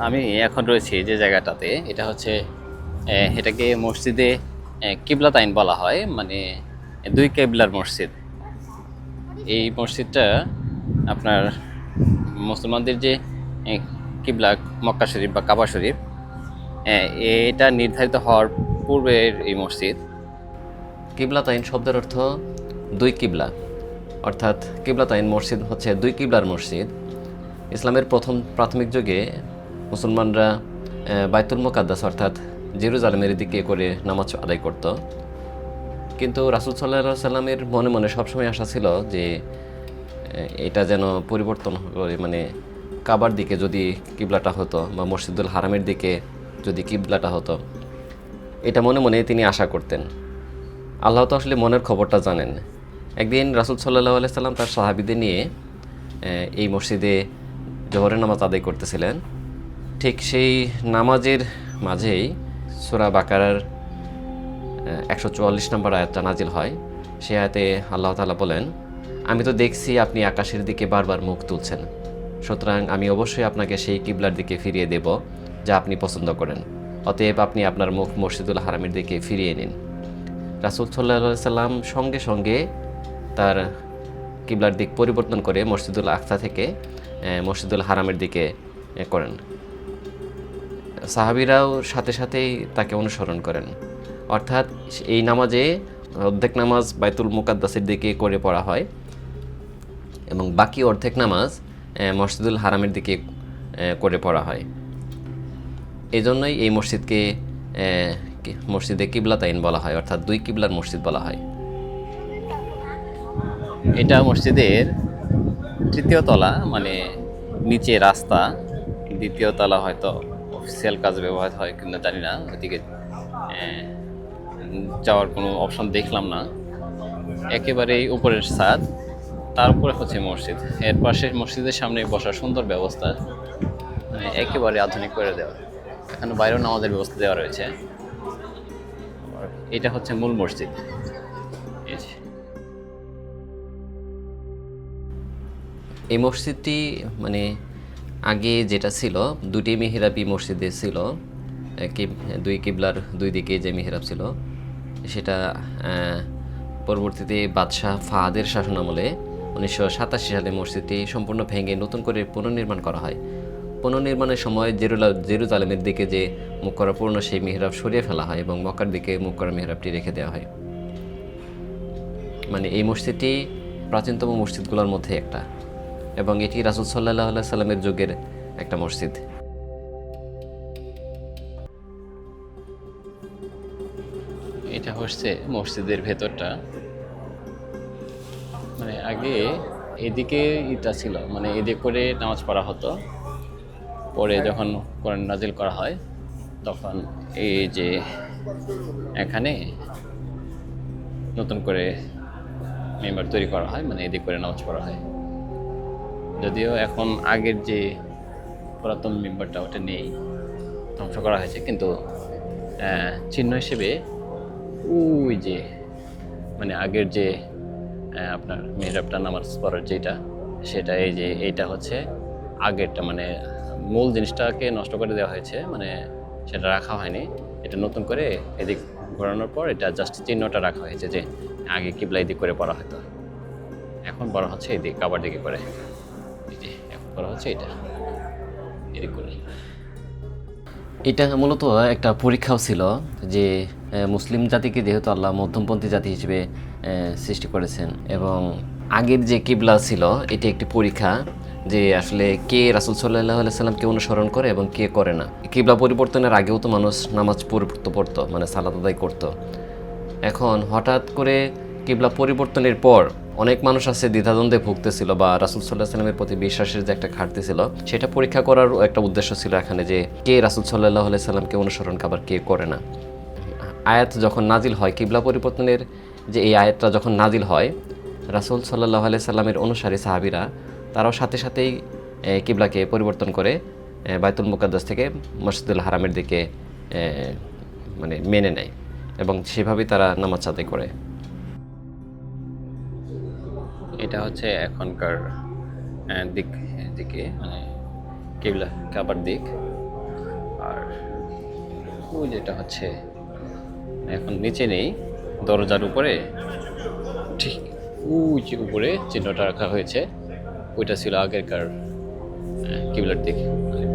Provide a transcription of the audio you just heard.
আমি এখন রয়েছি যে জায়গাটাতে, এটা হচ্ছে এটাকে মসজিদে কিবলাতাইন বলা হয়, মানে দুই কেবলার মসজিদ। এই মসজিদটা আপনার মুসলমানদের যে কিবলা মক্কা শরীফ বা কাবা শরীফ, এটা নির্ধারিত হওয়ার পূর্বের এই মসজিদ। কিবলাতাইন শব্দের অর্থ দুই কিবলা, অর্থাৎ কিবলাতাইন মসজিদ হচ্ছে দুই কিবলার মসজিদ। ইসলামের প্রথম প্রাথমিক যুগে মুসলমানরা বাইতুল মুকাদ্দাস অর্থাৎ জেরুজালেমের দিকে করে নামাজ আদায় করত। কিন্তু রাসূল সাল্লাল্লাহু আলাইহি সাল্লামের মনে মনে সবসময় আশা ছিল যে এটা যেন পরিবর্তন করে, মানে কাবার দিকে যদি কিবলাটা হতো বা মসজিদুল হারামের দিকে যদি কিবলাটা হতো, এটা মনে মনে তিনি আশা করতেন। আল্লাহ তো আসলে মনের খবরটা জানেন। একদিন রাসূল সাল্লাল্লাহু আলাইহি সাল্লাম তার সাহাবীদের নিয়ে এই মসজিদে জোহরের নামাজ আদায় করতেছিলেন। ঠিক সেই নামাজের মাঝেই সূরা বাকারার 144 নম্বর আয়াতটা নাজিল হয়। সে আয়াতে আল্লাহ তাআলা বলেন, আমি তো দেখছি আপনি আকাশের দিকে বারবার মুখ তুলছেন, সুতরাং আমি অবশ্যই আপনাকে সেই কিবলার দিকে ফিরিয়ে দেব যা আপনি পছন্দ করেন। অতএব আপনি আপনার মুখ মসজিদুল হারামের দিকে ফিরিয়ে নিন। রাসূল সাল্লাল্লাহু আলাইহি সাল্লাম সঙ্গে সঙ্গে তার কিবলার দিক পরিবর্তন করে মসজিদুল আকসা থেকে মসজিদুল হারামের দিকে করেন। সাহাবীরাও সাথে সাথেই তাকে অনুসরণ করেন। অর্থাৎ এই নামাজে অর্ধেক নামাজ বাইতুল মুকাদ্দাসের দিকে করে পড়া হয় এবং বাকি অর্ধেক নামাজ মসজিদুল হারামের দিকে করে পড়া হয়। এই জন্যই এই মসজিদকে মসজিদে কিবলাতাইন বলা হয়, অর্থাৎ দুই কিবলার মসজিদ বলা হয়। এটা মসজিদের তৃতীয় তলা, মানে নিচে রাস্তা, দ্বিতীয় তলা হয়তো অফিসিয়াল কাজে ব্যবহার হয় কিনা জানি না, ওইদিকে যাওয়ার কোনো অপশন দেখলাম না। একেবারেই উপরের ছাদ, তারপরে হচ্ছে মসজিদ, এর পাশে মসজিদের সামনে বসার সুন্দর ব্যবস্থা, মানে একেবারে আধুনিক করে দেওয়া। এখানে বাইরেও নামাজের ব্যবস্থা দেওয়া রয়েছে। এটা হচ্ছে মূল মসজিদ। এই যে এই মসজিদটি মানে আগে যেটা ছিল দুটি মিহরাবি মসজিদে ছিল, দুই কিবলার দুই দিকে যে মিহরাব ছিল সেটা পরবর্তীতে বাদশাহ ফাহাদের শাসনামলে 1987 সালে মসজিদটি সম্পূর্ণ ভেঙে নতুন করে পুনর্নির্মাণ করা হয়। পুনর্নির্মাণের সময় জেরুজালেমের দিকে যে মুখ করা পুরনো সেই মিহরাব সরিয়ে ফেলা হয় এবং মক্কার দিকে মুখ করা মিহরাবটি রেখে দেওয়া হয়। মানে এই মসজিদটি প্রাচীনতম মসজিদগুলোর মধ্যে একটা, এবং এটি রাসূল সাল্লাল্লাহু আলাইহি সাল্লামের যুগের একটা মসজিদ। এটা হচ্ছে মসজিদের ভেতরটা। মানে আগে এদিকে ইটা ছিল, মানে এদিক করে নামাজ পড়া হতো। পরে যখন কোরআন নাজিল করা হয় তখন এই যে এখানে নতুন করে মেম্বার তৈরি করা হয়, মানে এদিক করে নামাজ পড়া হয়। যদিও এখন আগের যে পুরাতন মেম্বারটা ওটা নেই, ধ্বংস করা হয়েছে, কিন্তু চিহ্ন হিসেবে ওই যে মানে আগের যে আপনার মেহরাবটা নামাজ পড়ার যেটা, সেটা এই যে এইটা হচ্ছে আগেরটা, মানে মূল জিনিসটাকে নষ্ট করে দেওয়া হয়েছে, মানে সেটা রাখা হয়নি। এটা নতুন করে এদিক ঘোরানোর পর এটা জাস্ট চিহ্নটা রাখা হয়েছে যে আগে কিবলা এদিক করে পড়া হতো, এখন পড়া হচ্ছে এদিক কাবার দিকে করে। এই যে এখন পড়া হচ্ছে এটা এদিক করে। এটা মূলত একটা পরীক্ষাও ছিল যে মুসলিম জাতিকে যেহেতু আল্লাহ মধ্যমপন্থী জাতি হিসেবে সৃষ্টি করেছেন, এবং আগের যে কিবলা ছিল এটি একটি পরীক্ষা যে আসলে কে রাসূল সাল্লাল্লাহু আলাইহি সাল্লামকে অনুসরণ করে এবং কে করে না। কিবলা পরিবর্তনের আগেও তো মানুষ নামাজ পড়তো, মানে সালাত আদায় করতো। এখন হঠাৎ করে কিবলা পরিবর্তনের পর অনেক মানুষ আছে দ্বিধাদ্বন্দ্বে ভুগতেছিল, বা রাসূল সাল্লাল্লাহু আলাইহি সাল্লামের প্রতি বিশ্বাসের যে একটা ঘাটতি ছিল সেটা পরীক্ষা করার একটা উদ্দেশ্য ছিল এখানে, যে কে রাসূল সাল্লাল্লাহু আলাইহি সাল্লামকে অনুসরণ আবার কে করে না। আয়াত যখন নাজিল হয়, কিবলা পরিবর্তনের যে এই আয়াতটা যখন নাজিল হয়, রাসূল সাল্লাল্লাহু আলাইহি সাল্লামের অনুসারী সাহাবীরা তারাও সাথে সাথেই কিবলাকে পরিবর্তন করে বাইতুল মুকাদ্দাস থেকে মসজিদুল হারামের দিকে মানে মেনে নেয় এবং সেভাবেই তারা নামাজ আদায় করে। এটা হচ্ছে এখনকার দিক দিকে, মানে কিবলা কাবার দিক। আর ওই যেটা হচ্ছে এখন নিচে নেই, দরজার উপরে ঠিক ওই যে উপরে চিহ্নটা রাখা হয়েছে, ওইটা ছিল আগেরকার কিবলার দিক, মানে